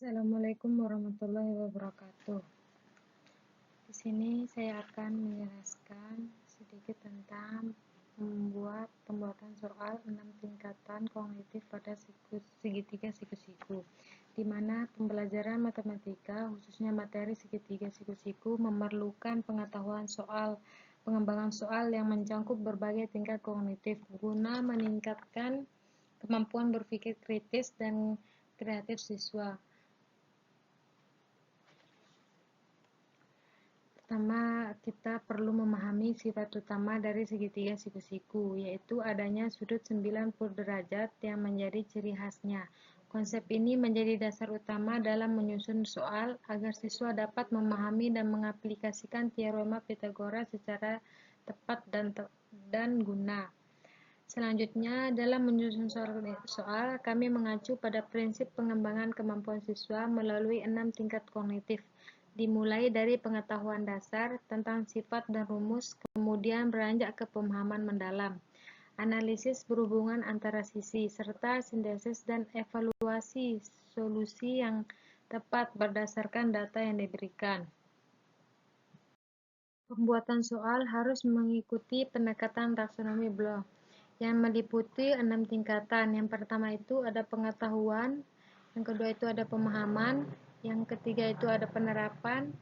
Assalamualaikum warahmatullahi wabarakatuh. Di sini saya akan menjelaskan sedikit tentang pembuatan soal 6 tingkatan kognitif pada segitiga siku-siku, di mana pembelajaran matematika, khususnya materi segitiga siku-siku, memerlukan pengembangan soal yang mencakup berbagai tingkat kognitif guna meningkatkan kemampuan berpikir kritis dan kreatif siswa. Pertama, kita perlu memahami sifat utama dari segitiga siku-siku, yaitu adanya sudut 90 derajat yang menjadi ciri khasnya. Konsep ini menjadi dasar utama dalam menyusun soal agar siswa dapat memahami dan mengaplikasikan teorema Pythagoras secara tepat dan guna. Selanjutnya, dalam menyusun soal, kami mengacu pada prinsip pengembangan kemampuan siswa melalui 6 tingkat kognitif, dimulai dari pengetahuan dasar tentang sifat dan rumus, kemudian beranjak ke pemahaman mendalam, analisis berhubungan antara sisi, serta sintesis dan evaluasi solusi yang tepat berdasarkan data yang diberikan. Pembuatan soal harus mengikuti pendekatan taksonomi Bloch yang meliputi 6 tingkatan. Yang pertama itu ada pengetahuan, yang kedua itu ada pemahaman, yang ketiga itu ada penerapan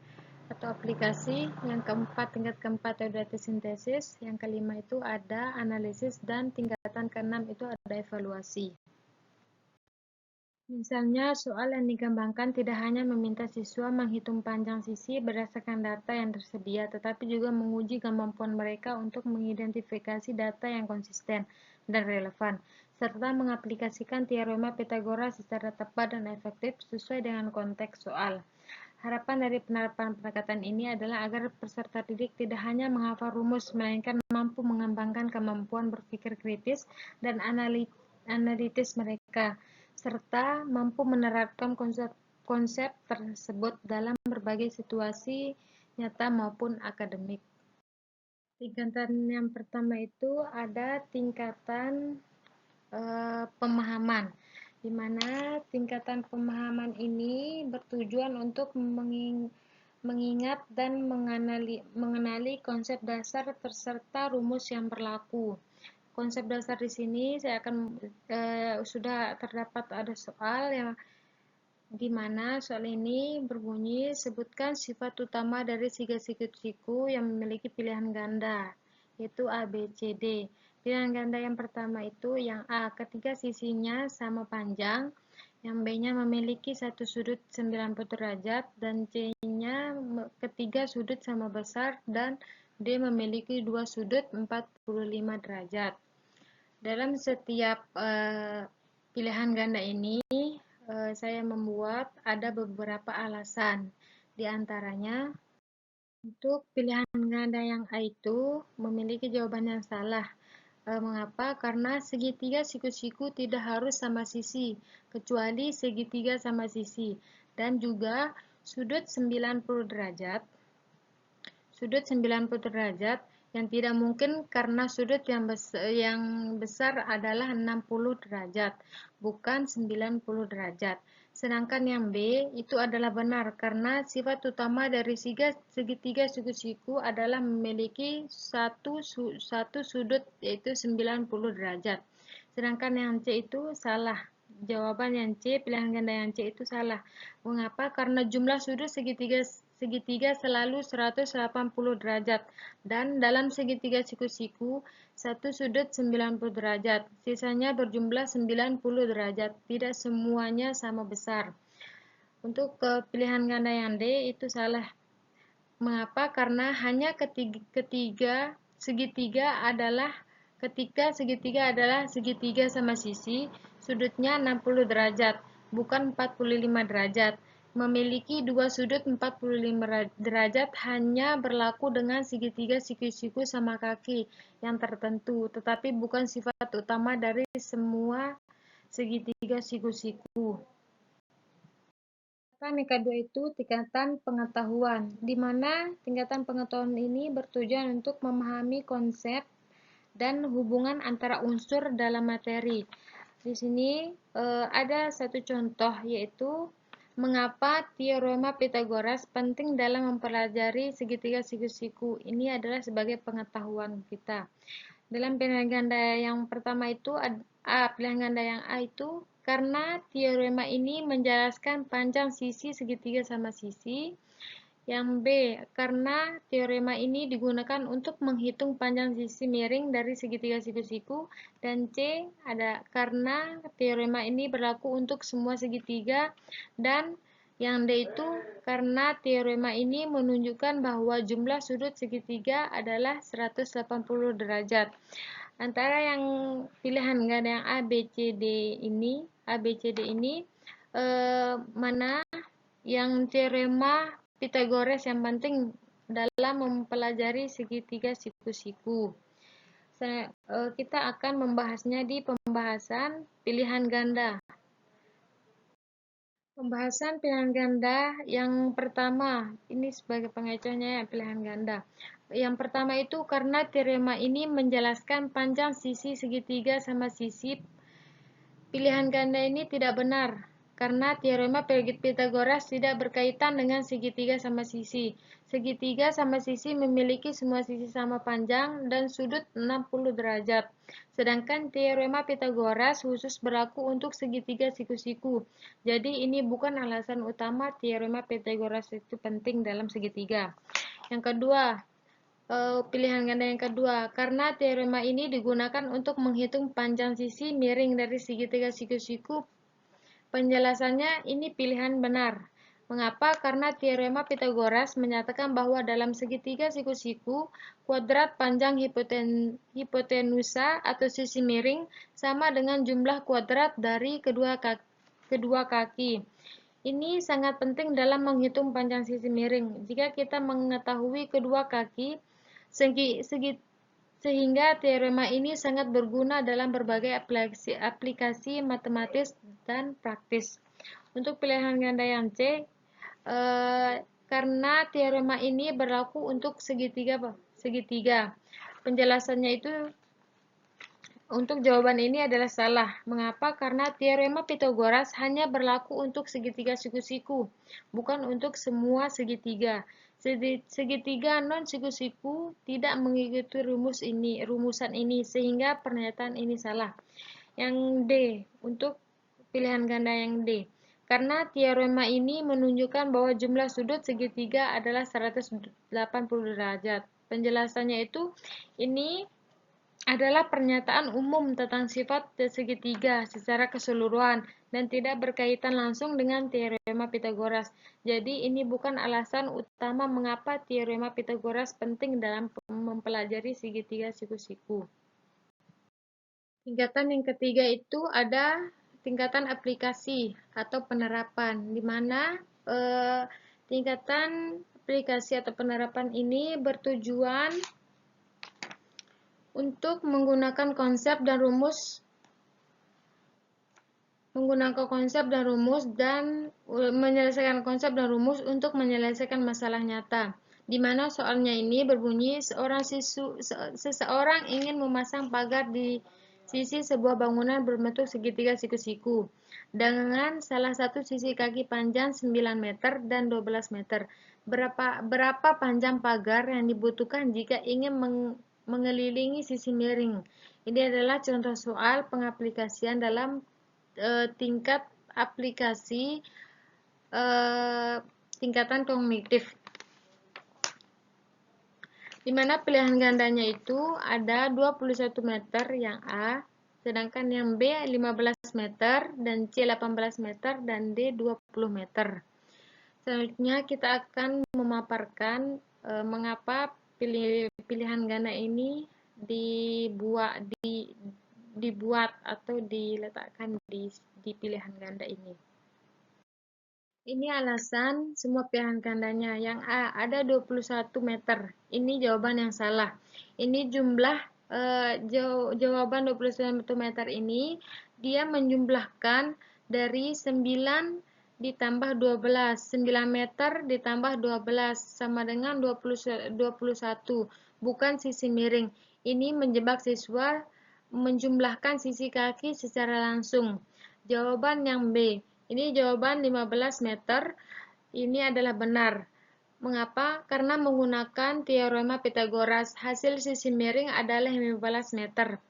atau aplikasi, yang keempat, tingkat keempat itu ada sintesis, yang kelima itu ada analisis, dan tingkatan keenam itu ada evaluasi. Misalnya, soal yang dikembangkan tidak hanya meminta siswa menghitung panjang sisi berdasarkan data yang tersedia, tetapi juga menguji kemampuan mereka untuk mengidentifikasi data yang konsisten dan relevan, serta mengaplikasikan teorema Pythagoras secara tepat dan efektif sesuai dengan konteks soal. Harapan dari penerapan pendekatan ini adalah agar peserta didik tidak hanya menghafal rumus, melainkan mampu mengembangkan kemampuan berpikir kritis dan analitis mereka, serta mampu menerapkan konsep tersebut dalam berbagai situasi nyata maupun akademik. Tingkatan yang pertama itu ada tingkatan pemahaman, di mana tingkatan pemahaman ini bertujuan untuk mengingat dan mengenali konsep dasar serta rumus yang berlaku. Konsep dasar di sini saya akan sudah terdapat ada soal yang di mana soal ini berbunyi sebutkan sifat utama dari siku-siku yang memiliki pilihan ganda, yaitu A, B, C, D. Pilihan ganda yang pertama itu yang A, ketiga sisinya sama panjang, yang B-nya memiliki satu sudut 90 derajat, dan C-nya ketiga sudut sama besar, dan D memiliki dua sudut 45 derajat. Dalam setiap pilihan ganda ini, saya membuat ada beberapa alasan. Di antaranya, untuk pilihan ganda yang A itu memiliki jawaban yang salah. Mengapa? Karena segitiga siku-siku tidak harus sama sisi, kecuali segitiga sama sisi. Dan juga sudut 90 derajat. Sudut 90 derajat yang tidak mungkin karena sudut yang besar adalah 60 derajat, bukan 90 derajat. Sedangkan yang B itu adalah benar karena sifat utama dari segitiga siku-siku adalah memiliki satu sudut yaitu 90 derajat. Sedangkan yang C itu salah. Jawaban yang C, pilihan ganda yang C itu salah. Mengapa? Karena jumlah sudut segitiga selalu 180 derajat, dan dalam segitiga siku-siku satu sudut 90 derajat, sisanya berjumlah 90 derajat, tidak semuanya sama besar. Untuk pilihan ganda yang D itu salah. Mengapa? Karena hanya ketika segitiga adalah segitiga sama sisi, sudutnya 60 derajat, bukan 45 derajat. Memiliki dua sudut 45 derajat hanya berlaku dengan segitiga siku-siku sama kaki yang tertentu, tetapi bukan sifat utama dari semua segitiga siku-siku. Tingkatan yang kedua itu tingkatan pengetahuan, di mana tingkatan pengetahuan ini bertujuan untuk memahami konsep dan hubungan antara unsur dalam materi. Di sini ada satu contoh, yaitu Mengapa teorema Pythagoras penting dalam mempelajari segitiga siku-siku? Ini adalah sebagai pengetahuan kita. Dalam pilihan ganda yang pertama itu pilihan ganda yang A itu karena teorema ini menjelaskan panjang sisi segitiga sama sisi. Yang B, karena teorema ini digunakan untuk menghitung panjang sisi miring dari segitiga siku-siku. Dan C, ada karena teorema ini berlaku untuk semua segitiga. Dan yang D itu karena teorema ini menunjukkan bahwa jumlah sudut segitiga adalah 180 derajat. Antara yang pilihan ganda yang A, B, C, D ini, mana yang teorema Pythagoras yang penting dalam mempelajari segitiga siku-siku. Kita akan membahasnya di pembahasan pilihan ganda. Pembahasan pilihan ganda yang pertama, ini sebagai pengecohnya pilihan ganda. Yang pertama itu karena teorema ini menjelaskan panjang sisi segitiga sama sisi. Pilihan ganda ini tidak benar, karena teorema Pythagoras tidak berkaitan dengan segitiga sama sisi. Segitiga sama sisi memiliki semua sisi sama panjang dan sudut 60 derajat. Sedangkan teorema Pythagoras khusus berlaku untuk segitiga siku-siku. Jadi ini bukan alasan utama teorema Pythagoras itu penting dalam segitiga. Yang kedua, pilihan ganda yang kedua, karena teorema ini digunakan untuk menghitung panjang sisi miring dari segitiga siku-siku. Penjelasannya ini pilihan benar. Mengapa? Karena teorema Pythagoras menyatakan bahwa dalam segitiga siku-siku, kuadrat panjang hipotenusa atau sisi miring sama dengan jumlah kuadrat dari kedua kaki. Ini sangat penting dalam menghitung panjang sisi miring. Jika kita mengetahui kedua kaki, sehingga teorema ini sangat berguna dalam berbagai aplikasi matematis dan praktis. Untuk pilihan ganda yang C, karena teorema ini berlaku untuk segitiga. Penjelasannya itu untuk jawaban ini adalah salah. Mengapa? Karena teorema Pythagoras hanya berlaku untuk segitiga siku-siku, bukan untuk semua segitiga. Segitiga non-siku-siku tidak mengikuti rumusan ini, sehingga pernyataan ini salah. Yang D, untuk pilihan ganda yang D. Karena teorema ini menunjukkan bahwa jumlah sudut segitiga adalah 180 derajat. Penjelasannya itu, ini adalah pernyataan umum tentang sifat segitiga secara keseluruhan dan tidak berkaitan langsung dengan teorema Pythagoras. Jadi ini bukan alasan utama mengapa teorema Pythagoras penting dalam mempelajari segitiga siku-siku. Tingkatan yang ketiga itu ada tingkatan aplikasi atau penerapan, di mana tingkatan aplikasi atau penerapan ini bertujuan untuk menggunakan konsep dan rumus dan menyelesaikan konsep dan rumus untuk menyelesaikan masalah nyata. Di mana soalnya ini berbunyi seseorang ingin memasang pagar di sisi sebuah bangunan berbentuk segitiga siku-siku dengan salah satu sisi kaki panjang 9 meter dan 12 meter. Berapa panjang pagar yang dibutuhkan jika ingin mengelilingi sisi miring? Ini adalah contoh soal pengaplikasian dalam tingkat aplikasi tingkatan kognitif, di mana pilihan gandanya itu ada 21 meter yang A, sedangkan yang B 15 meter, dan C 18 meter, dan D 20 meter. Selanjutnya kita akan memaparkan mengapa pilihan ganda ini dibuat atau diletakkan di pilihan ganda ini. Ini alasan semua pilihan gandanya. Yang A, ada 21 meter. Ini jawaban yang salah. Ini jumlah jawaban 21 meter ini, dia menjumlahkan dari 9 ditambah 12. 9 meter ditambah 12 sama dengan 21. Bukan sisi miring. Ini menjebak siswa menjumlahkan sisi kaki secara langsung. Jawaban yang B. Ini jawaban 15 meter. Ini adalah benar. Mengapa? Karena menggunakan teorema Pythagoras, hasil sisi miring adalah 15 meter.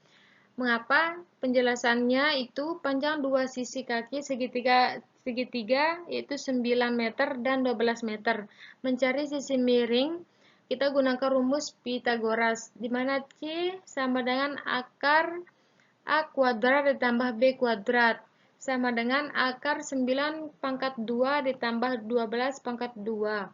Mengapa? Penjelasannya itu panjang dua sisi kaki segitiga yaitu 9 meter dan 12 meter. Mencari sisi miring, kita gunakan rumus Pythagoras, di mana C sama dengan akar A kuadrat ditambah B kuadrat sama dengan akar 9 pangkat 2 ditambah 12 pangkat 2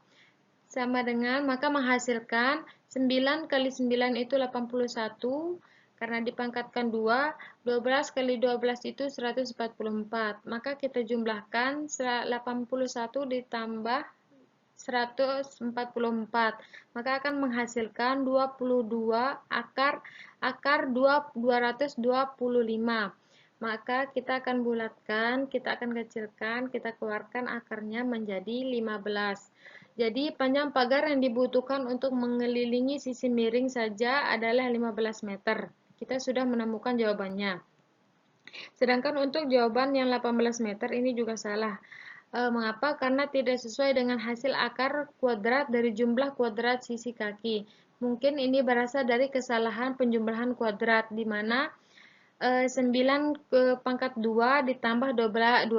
sama dengan, maka menghasilkan 9 kali 9 itu 81, karena dipangkatkan 2, 12 kali 12 itu 144. Maka kita jumlahkan 81 ditambah 144, maka akan menghasilkan 22 akar 225. Maka kita akan bulatkan, kita akan kecilkan, kita keluarkan akarnya menjadi 15. Jadi panjang pagar yang dibutuhkan untuk mengelilingi sisi miring saja adalah 15 meter. Kita sudah menemukan jawabannya. Sedangkan untuk jawaban yang 18 meter ini juga salah. Mengapa? Karena tidak sesuai dengan hasil akar kuadrat dari jumlah kuadrat sisi kaki. Mungkin ini berasal dari kesalahan penjumlahan kuadrat, di mana 9 ke pangkat 2 ditambah 12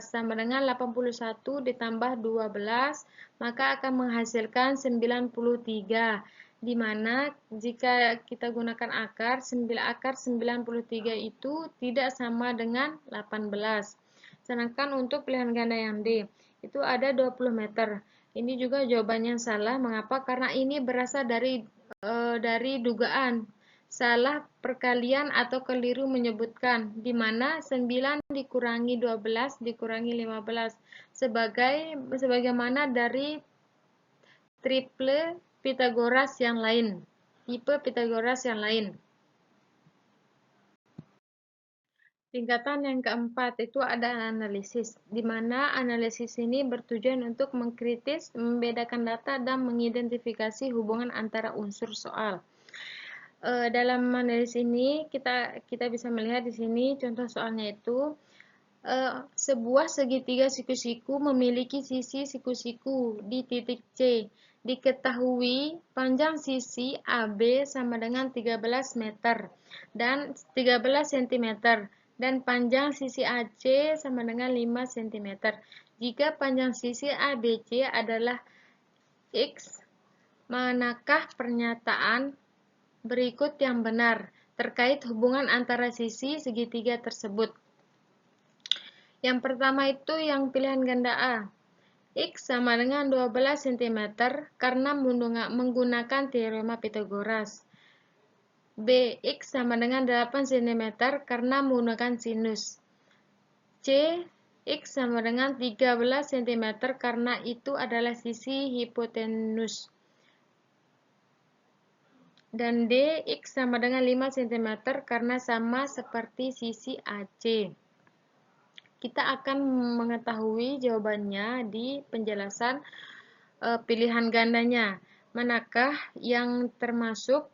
sama dengan 81 ditambah 12, maka akan menghasilkan 93, di mana jika kita gunakan akar 93 itu tidak sama dengan 18. Sedangkan untuk pilihan ganda yang D, itu ada 20 meter. Ini juga jawabannya salah. Mengapa? Karena ini berasal dari dugaan salah perkalian atau keliru menyebutkan, di mana 9 dikurangi 12 dikurangi 15 sebagaimana dari triple Pythagoras yang lain, tipe Pythagoras yang lain. Tingkatan yang keempat itu ada analisis, di mana analisis ini bertujuan untuk mengkritis, membedakan data, dan mengidentifikasi hubungan antara unsur soal. Dalam analisis ini kita bisa melihat di sini contoh soalnya itu sebuah segitiga siku-siku memiliki sisi siku-siku di titik C. Diketahui panjang sisi AB sama dengan 13 meter dan 13 cm dan panjang sisi AC sama dengan 5 cm. Jika panjang sisi ABC adalah X, manakah pernyataan berikut yang benar terkait hubungan antara sisi segitiga tersebut? Yang pertama itu yang pilihan ganda A. X sama dengan 12 cm karena menggunakan teorema Pythagoras. B. X sama dengan 8 cm karena menggunakan sinus. C. X sama dengan 13 cm karena itu adalah sisi hipotenus. Dan D. X sama dengan 5 cm karena sama seperti sisi AC. Kita akan mengetahui jawabannya di penjelasan pilihan gandanya. Manakah yang termasuk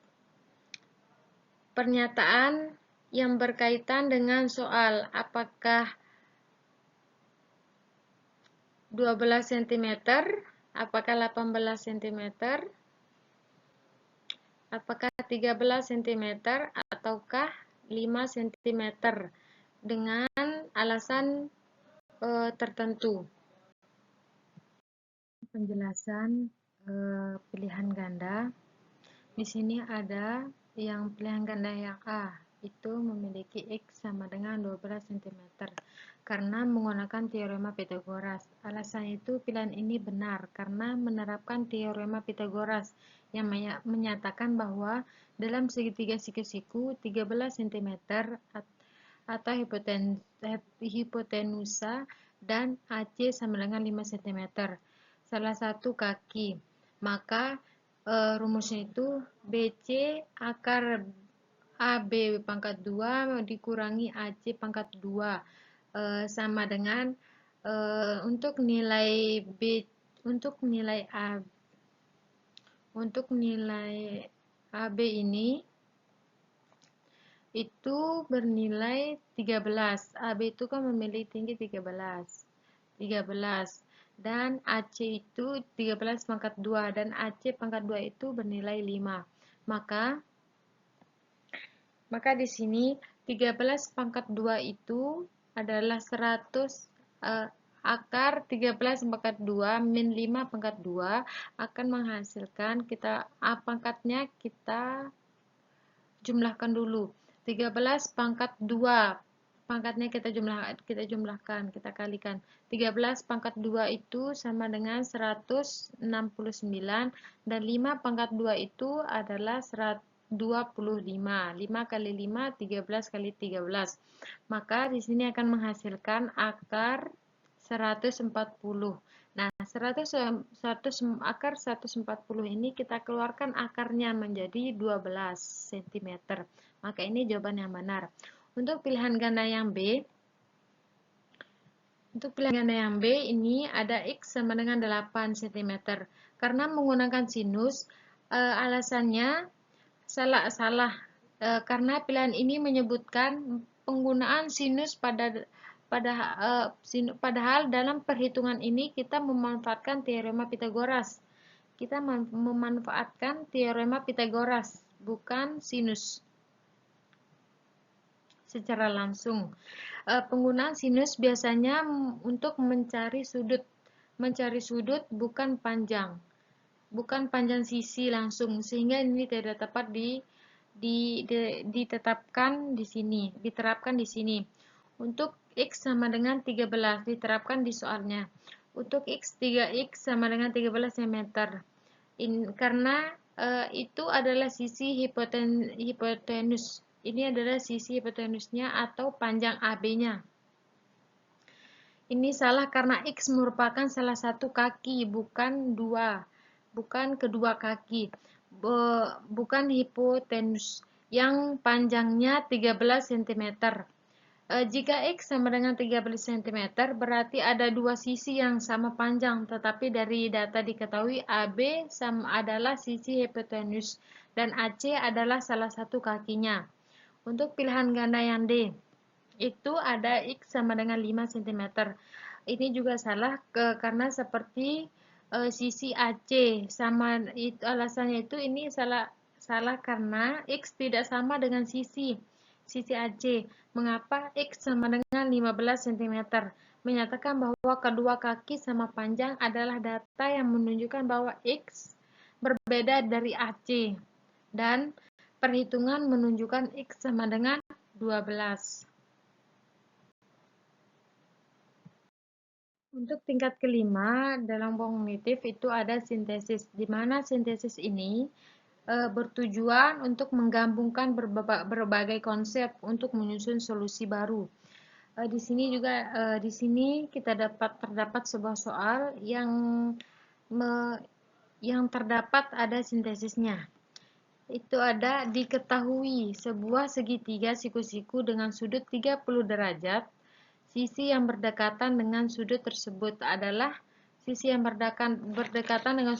pernyataan yang berkaitan dengan soal? Apakah 12 cm? Apakah 18 cm? Apakah 13 cm? Ataukah 5 cm? Dengan alasan tertentu. Penjelasan pilihan ganda. Di sini ada yang pilihan ganda yang A, itu memiliki X sama dengan 12 cm karena menggunakan teorema Pythagoras. Alasan itu pilihan ini benar karena menerapkan teorema Pythagoras yang menyatakan bahwa dalam segitiga siku-siku 13 cm atau hipotenusa dan AC sama dengan 5 cm salah satu kaki, maka rumusnya itu BC akar AB pangkat 2 dikurangi AC pangkat 2 sama dengan untuk nilai B untuk nilai AB ini itu bernilai 13. AB itu kan memiliki tinggi 13. 13. Dan AC itu 13 pangkat 2 dan AC pangkat 2 itu bernilai 5. Maka di sini 13 pangkat 2 itu adalah 100 akar 13 pangkat 2 min 5 pangkat 2 akan menghasilkan pangkatnya kita jumlahkan dulu. 13 pangkat 2 pangkatnya kita jumlahkan, kita kalikan. 13 pangkat 2 itu sama dengan 169 dan 5 pangkat 2 itu adalah 125. 5 kali 5 13 kali 13. Maka di sini akan menghasilkan akar 140. Nah, akar 140 ini kita keluarkan akarnya menjadi 12 cm. Maka ini jawaban yang benar. Untuk pilihan ganda yang B, ini ada X sama dengan 8 cm. Karena menggunakan sinus, alasannya salah. Karena pilihan ini menyebutkan penggunaan sinus padahal dalam perhitungan ini kita memanfaatkan teorema Pythagoras. Kita memanfaatkan teorema Pythagoras, bukan sinus secara langsung. Penggunaan sinus biasanya untuk mencari sudut bukan panjang sisi langsung, sehingga ini tidak tepat diterapkan di sini. Untuk X sama dengan 13 diterapkan di soalnya. Untuk X 3X sama dengan 13 cm. Karena itu adalah sisi hipotenus. Ini adalah sisi hipotenusnya atau panjang AB-nya. Ini salah karena X merupakan salah satu kaki, bukan kedua kaki. Bukan hipotenus yang panjangnya 13 cm. Jika X sama dengan 13 cm, berarti ada dua sisi yang sama panjang, tetapi dari data diketahui AB adalah sisi hipotenus dan AC adalah salah satu kakinya. Untuk pilihan ganda yang D, itu ada X sama dengan 5 cm. Ini juga salah karena seperti sisi AC alasannya itu ini salah karena X tidak sama dengan sisi AC. Mengapa X sama dengan 15 cm? Menyatakan bahwa kedua kaki sama panjang adalah data yang menunjukkan bahwa X berbeda dari AC dan perhitungan menunjukkan X sama dengan 12. Untuk tingkat kelima dalam kognitif itu ada sintesis, di mana sintesis ini bertujuan untuk menggabungkan berbagai konsep untuk menyusun solusi baru. Di sini kita terdapat sebuah soal yang terdapat ada sintesisnya. Itu ada diketahui sebuah segitiga siku-siku dengan sudut 30 derajat. Sisi yang berdekatan dengan sudut tersebut adalah sisi yang berdekatan dengan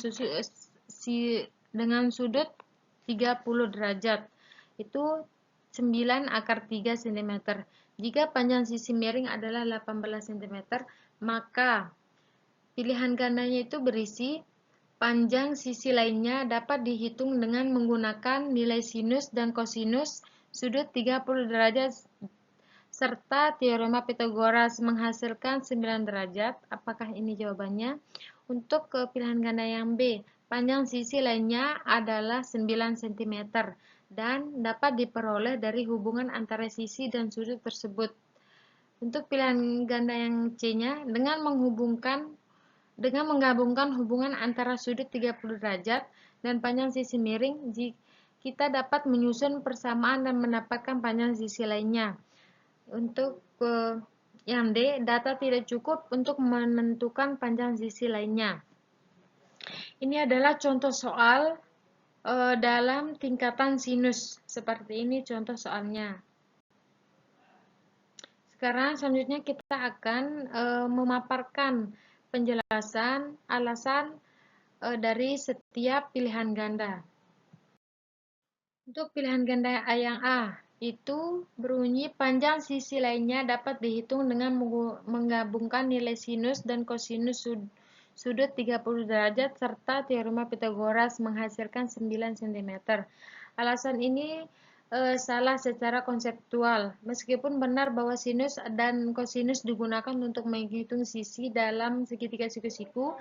sudut 30 derajat. Itu 9 akar 3 cm. Jika panjang sisi miring adalah 18 cm, maka pilihan gandanya itu berisi panjang sisi lainnya dapat dihitung dengan menggunakan nilai sinus dan kosinus sudut 30 derajat serta teorema Pythagoras menghasilkan 9 derajat. Apakah ini jawabannya? Untuk pilihan ganda yang B, panjang sisi lainnya adalah 9 cm dan dapat diperoleh dari hubungan antara sisi dan sudut tersebut. Untuk pilihan ganda yang C-nya, dengan menggabungkan hubungan antara sudut 30 derajat dan panjang sisi miring, kita dapat menyusun persamaan dan mendapatkan panjang sisi lainnya. Untuk yang D, data tidak cukup untuk menentukan panjang sisi lainnya. Ini adalah contoh soal dalam tingkatan sinus. Seperti ini contoh soalnya. Sekarang selanjutnya kita akan memaparkan penjelasan alasan dari setiap pilihan ganda. Untuk pilihan ganda yang A, Itu berbunyi panjang sisi lainnya dapat dihitung dengan menggabungkan nilai sinus dan kosinus sudut 30 derajat serta teorema Pythagoras menghasilkan 9 cm. Alasan ini salah secara konseptual. Meskipun benar bahwa sinus dan kosinus digunakan untuk menghitung sisi dalam segitiga siku-siku,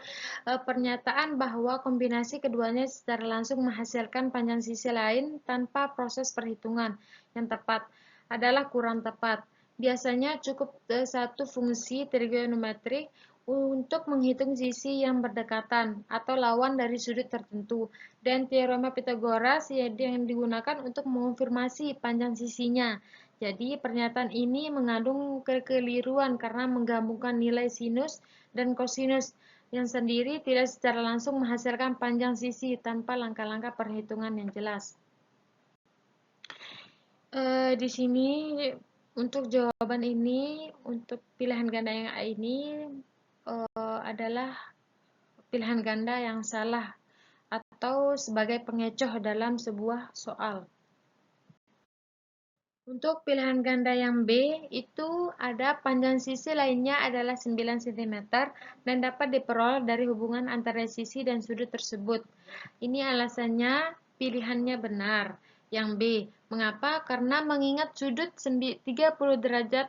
pernyataan bahwa kombinasi keduanya secara langsung menghasilkan panjang sisi lain tanpa proses perhitungan yang tepat adalah kurang tepat. Biasanya cukup satu fungsi trigonometrik untuk menghitung sisi yang berdekatan atau lawan dari sudut tertentu, dan teorema Pythagoras yang digunakan untuk mengonfirmasi panjang sisinya. Jadi, pernyataan ini mengandung kekeliruan karena menggabungkan nilai sinus dan kosinus yang sendiri tidak secara langsung menghasilkan panjang sisi tanpa langkah-langkah perhitungan yang jelas. Di sini untuk jawaban ini, untuk pilihan ganda yang A ini adalah pilihan ganda yang salah atau sebagai pengecoh dalam sebuah soal. Untuk pilihan ganda yang B, itu ada panjang sisi lainnya adalah 9 cm dan dapat diperoleh dari hubungan antara sisi dan sudut tersebut. Ini alasannya pilihannya benar. Yang B, mengapa? Karena mengingat sudut 30 derajat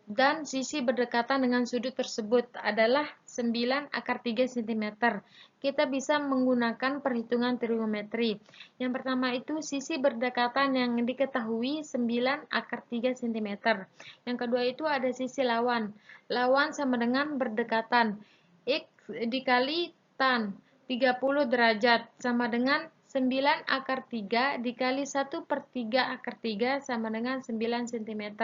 dan sisi berdekatan dengan sudut tersebut adalah 9 akar 3 cm. Kita bisa menggunakan perhitungan trigonometri. Yang pertama itu sisi berdekatan yang diketahui 9 akar 3 cm. Yang kedua itu ada sisi lawan. Lawan sama dengan berdekatan. X dikali tan 30 derajat sama dengan 9 akar 3 dikali 1/3 akar 3 sama dengan 9 cm.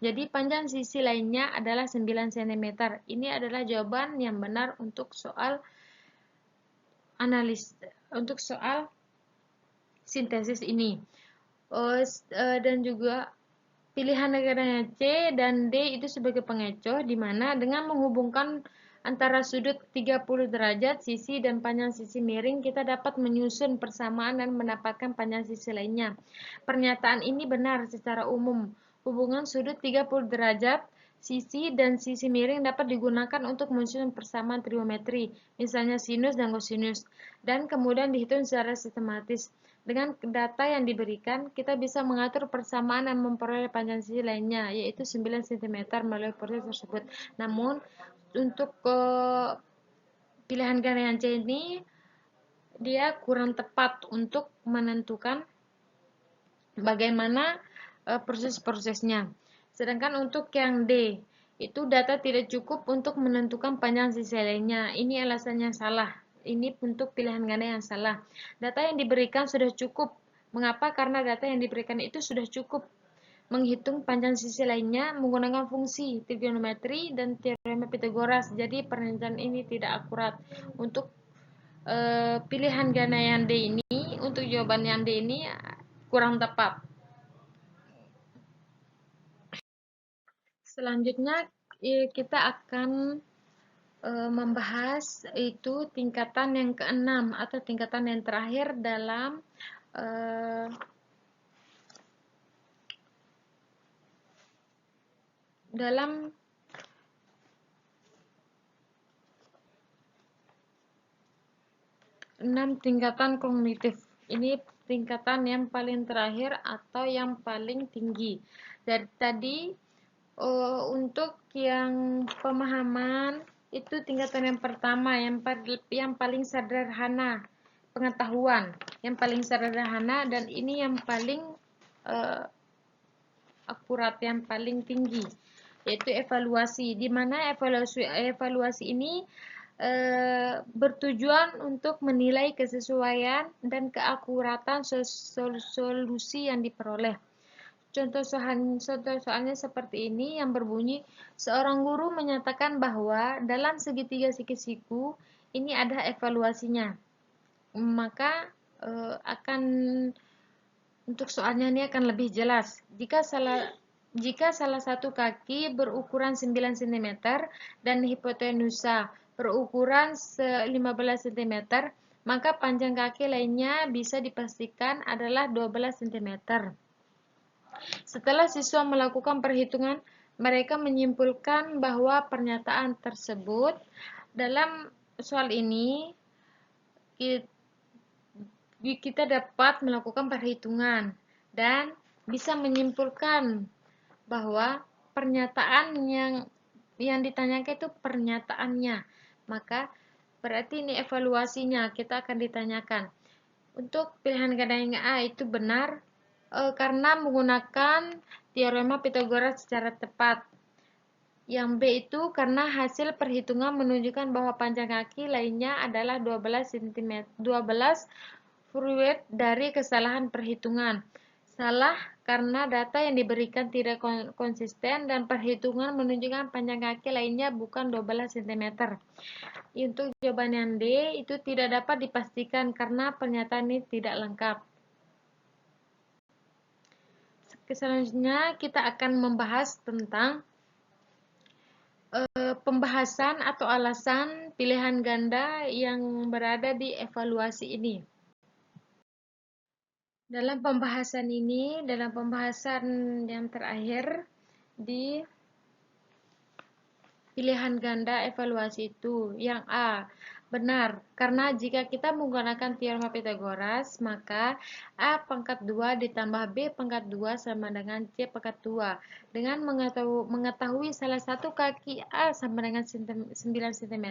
Jadi panjang sisi lainnya adalah 9 cm. Ini adalah jawaban yang benar untuk soal sintesis ini. Dan juga pilihan negaranya C dan D itu sebagai pengecoh, di mana dengan menghubungkan antara sudut 30 derajat sisi dan panjang sisi miring, kita dapat menyusun persamaan dan mendapatkan panjang sisi lainnya. Pernyataan ini benar secara umum. Hubungan sudut 30 derajat sisi dan sisi miring dapat digunakan untuk menyusun persamaan trigonometri, misalnya sinus dan kosinus, dan kemudian dihitung secara sistematis. Dengan data yang diberikan, kita bisa mengatur persamaan dan memperoleh panjang sisi lainnya, yaitu 9 cm melalui proses tersebut. Namun, untuk pilihan ganda yang C ini, dia kurang tepat untuk menentukan bagaimana proses-prosesnya. Sedangkan untuk yang D, itu data tidak cukup untuk menentukan panjang sisi lainnya. Ini alasannya salah. Ini untuk pilihan ganda yang salah. Data yang diberikan sudah cukup. Mengapa? Karena data yang diberikan itu sudah cukup menghitung panjang sisi lainnya menggunakan fungsi trigonometri dan teorema Pythagoras. Jadi pernyataan ini tidak akurat. Untuk pilihan ganda yang D ini, untuk jawaban yang D ini kurang tepat. Selanjutnya kita akan membahas itu tingkatan yang keenam atau tingkatan yang terakhir dalam dalam tingkatan kognitif. Ini tingkatan yang paling terakhir atau yang paling tinggi. Dari tadi untuk yang pemahaman itu tingkatan yang pertama, yang paling sederhana pengetahuan, yang paling sederhana, dan ini yang paling akurat, yang paling tinggi, yaitu evaluasi. Di mana evaluasi ini bertujuan untuk menilai kesesuaian dan keakuratan solusi yang diperoleh. Contoh soalnya seperti ini yang berbunyi, seorang guru menyatakan bahwa dalam segitiga siku-siku ini ada evaluasinya. Maka untuk soalnya ini akan lebih jelas. Jika salah satu kaki berukuran 9 cm dan hipotenusa berukuran 15 cm, maka panjang kaki lainnya bisa dipastikan adalah 12 cm. Setelah siswa melakukan perhitungan, mereka menyimpulkan bahwa pernyataan tersebut dalam soal ini kita dapat melakukan perhitungan dan bisa menyimpulkan bahwa pernyataan yang ditanyakan itu pernyataannya. Maka berarti ini evaluasinya kita akan ditanyakan. Untuk pilihan ganda yang A itu benar karena menggunakan teorema Pythagoras secara tepat. Yang B itu karena hasil perhitungan menunjukkan bahwa panjang kaki lainnya adalah 12 cm, 12 fruit dari kesalahan perhitungan. Salah karena data yang diberikan tidak konsisten dan perhitungan menunjukkan panjang kaki lainnya bukan 12 cm. Untuk jawaban yang D itu tidak dapat dipastikan karena pernyataan ini tidak lengkap. Selanjutnya kita akan membahas tentang pembahasan atau alasan pilihan ganda yang berada di evaluasi ini. Dalam pembahasan yang terakhir di pilihan ganda evaluasi itu, yang A, benar, karena jika kita menggunakan teorema Pythagoras, maka A pangkat 2 ditambah B pangkat 2 sama dengan C pangkat 2. Dengan mengetahui salah satu kaki A sama dengan 9 cm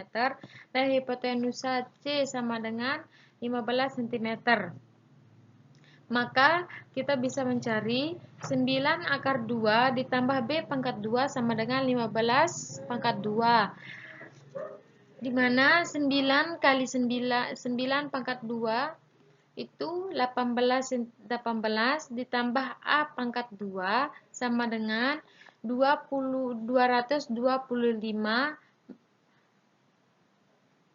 dan hipotenusa C sama dengan 15 cm. Maka kita bisa mencari 9 akar 2 ditambah B pangkat 2 sama dengan 15 pangkat 2. Di mana 9 kali 9 pangkat 2 itu 18 ditambah A pangkat 2 sama dengan 225,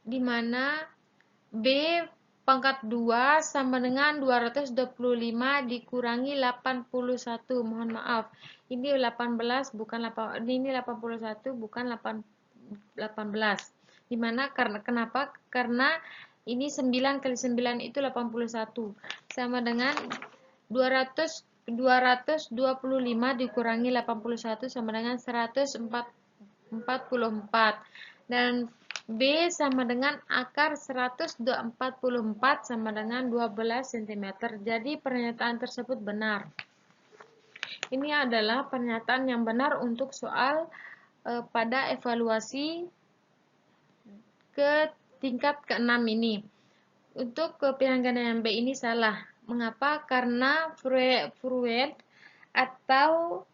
di mana B pangkat 2 sama dengan 225 dikurangi 81. Mohon maaf. Ini 18 bukan 8, ini 81 bukan 18. Dimana kenapa? Karena ini 9 kali 9 itu 81 sama dengan 225 dikurangi 81 sama dengan 144 dan B sama dengan akar 144 sama dengan 12 cm. Jadi pernyataan tersebut benar. Ini adalah pernyataan yang benar untuk soal pada evaluasi ke tingkat ke-6 ini. Untuk pilihan ganda yang B ini salah. Mengapa? Karena fruit atau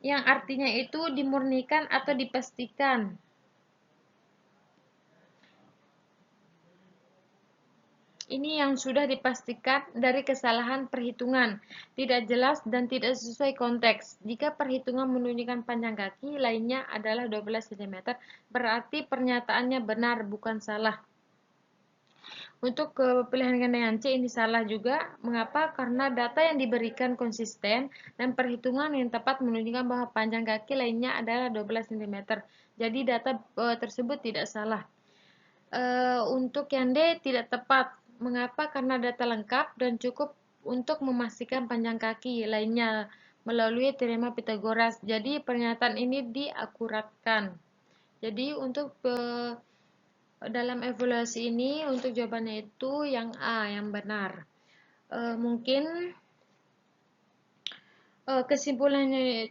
yang artinya itu dimurnikan atau dipastikan. Ini yang sudah dipastikan dari kesalahan perhitungan, tidak jelas dan tidak sesuai konteks. Jika perhitungan menunjukkan panjang kaki lainnya adalah 12 cm, berarti pernyataannya benar, bukan salah. Untuk pilihan ganda yang C ini salah juga. Mengapa? Karena data yang diberikan konsisten dan perhitungan yang tepat menunjukkan bahwa panjang kaki lainnya adalah 12 cm. Jadi data tersebut tidak salah. Untuk yang D tidak tepat. Mengapa? Karena data lengkap dan cukup untuk memastikan panjang kaki lainnya melalui teorema Pythagoras. Jadi pernyataan ini diakuratkan. Jadi untuk dalam evaluasi ini untuk jawabannya itu yang A, yang benar. Mungkin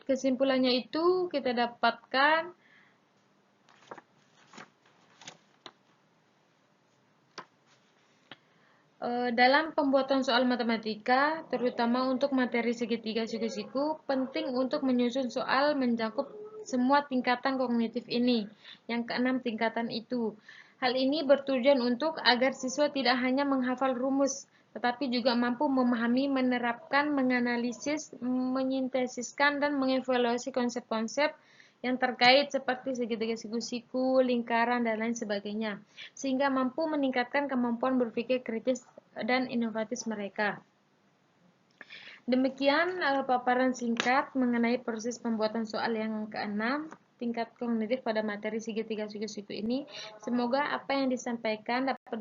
kesimpulannya itu kita dapatkan dalam pembuatan soal matematika, terutama untuk materi segitiga siku-siku, penting untuk menyusun soal mencakup semua tingkatan kognitif ini, yang keenam tingkatan itu. Hal ini bertujuan untuk agar siswa tidak hanya menghafal rumus, tetapi juga mampu memahami, menerapkan, menganalisis, menyintesiskan, dan mengevaluasi konsep-konsep yang terkait seperti segitiga siku-siku, lingkaran, dan lain sebagainya, sehingga mampu meningkatkan kemampuan berpikir kritis dan inovatif mereka. Demikian paparan singkat mengenai proses pembuatan soal yang keenam, tingkat kognitif pada materi segitiga siku-siku ini. Semoga apa yang disampaikan dapat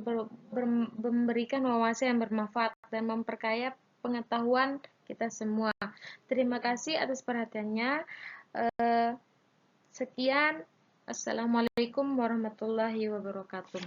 memberikan wawasan yang bermanfaat dan memperkaya pengetahuan kita semua. Terima kasih atas perhatiannya. Eh, Sekian. Assalamualaikum warahmatullahi wabarakatuh.